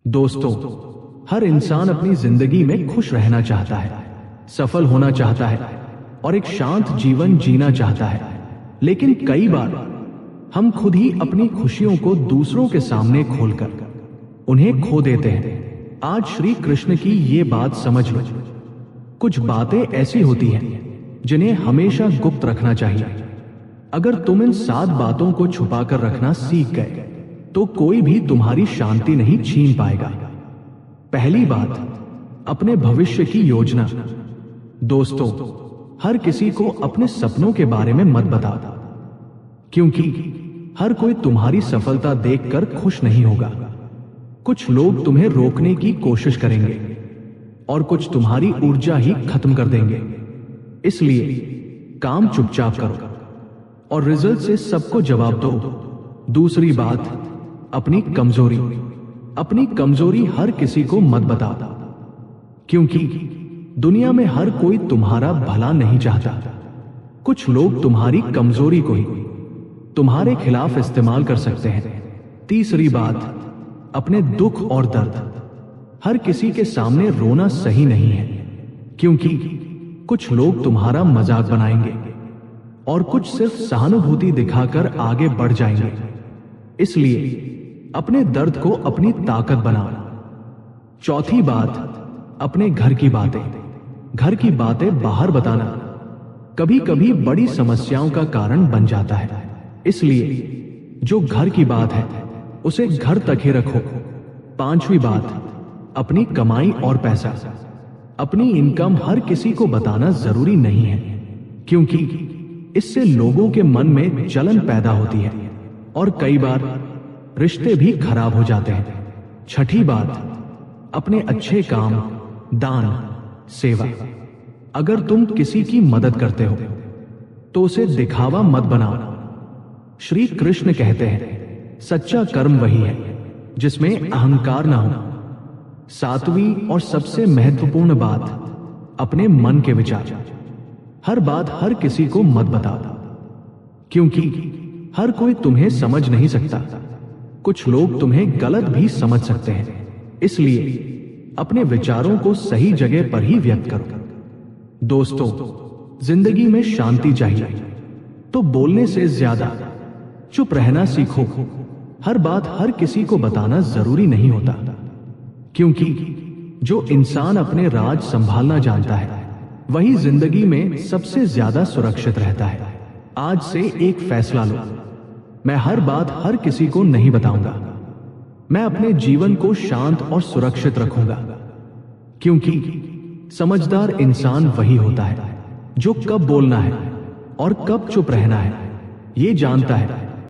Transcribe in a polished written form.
दोस्तों, हर इंसान अपनी जिंदगी में खुश रहना चाहता है, सफल होना चाहता है और एक शांत जीवन जीना चाहता है। लेकिन कई बार हम खुद ही अपनी खुशियों को दूसरों के सामने खोलकर उन्हें खो देते हैं। आज श्री कृष्ण की ये बात समझ लो। कुछ बातें ऐसी होती हैं जिन्हें हमेशा गुप्त रखना चाहिए। अगर तुम इन 7 बातों को छुपाकर रखना सीख गए तो कोई भी तुम्हारी शांति नहीं छीन पाएगा। पहली बात, अपने भविष्य की योजना। दोस्तों, हर किसी को अपने सपनों के बारे में मत बता, क्योंकि हर कोई तुम्हारी सफलता देखकर खुश नहीं होगा। कुछ लोग तुम्हें रोकने की कोशिश करेंगे और कुछ तुम्हारी ऊर्जा ही खत्म कर देंगे। इसलिए काम चुपचाप करो और रिजल्ट से सबको जवाब दो। दूसरी बात, अपनी कमजोरी हर किसी को मत बता, क्योंकि दुनिया में हर कोई तुम्हारा भला नहीं चाहता। कुछ लोग तुम्हारी कमजोरी को ही तुम्हारे खिलाफ इस्तेमाल कर सकते हैं। तीसरी बात, अपने दुख और दर्द। हर किसी के सामने रोना सही नहीं है, क्योंकि कुछ लोग तुम्हारा मजाक बनाएंगे और कुछ सिर्फ सहानुभूति दिखाकर आगे बढ़ जाएंगे। इसलिए अपने दर्द को अपनी ताकत बनाओ। चौथी बात, अपने घर की बातें बाहर बताना कभी कभी बड़ी समस्याओं का कारण बन जाता है। इसलिए जो घर की बात है उसे घर तक ही रखो। पांचवी बात, अपनी कमाई और पैसा। अपनी इनकम हर किसी को बताना जरूरी नहीं है, क्योंकि इससे लोगों के मन में जलन पैदा होती है और कई बार रिश्ते भी खराब हो जाते हैं। छठी बात, अपने अच्छे काम, दान, सेवा। अगर तुम किसी की मदद करते हो तो उसे दिखावा मत बनाओ। श्री कृष्ण कहते हैं, सच्चा कर्म वही है जिसमें अहंकार ना हो। सातवीं और सबसे महत्वपूर्ण बात, अपने मन के विचार। हर बात हर किसी को मत बताओ, क्योंकि हर कोई तुम्हें समझ नहीं सकता। कुछ लोग तुम्हें गलत भी समझ सकते हैं। इसलिए अपने विचारों को सही जगह पर ही व्यक्त करो। दोस्तों, जिंदगी में शांति चाहिए तो बोलने से ज्यादा चुप रहना सीखो। हर बात हर किसी को बताना जरूरी नहीं होता, क्योंकि जो इंसान अपने राज संभालना जानता है वही जिंदगी में सबसे ज्यादा सुरक्षित रहता है। आज से एक फैसला लो, मैं हर बात हर किसी को नहीं बताऊंगा। मैं अपने जीवन को शांत और सुरक्षित रखूंगा, क्योंकि समझदार इंसान वही होता है जो कब बोलना है और कब चुप रहना है ये जानता है।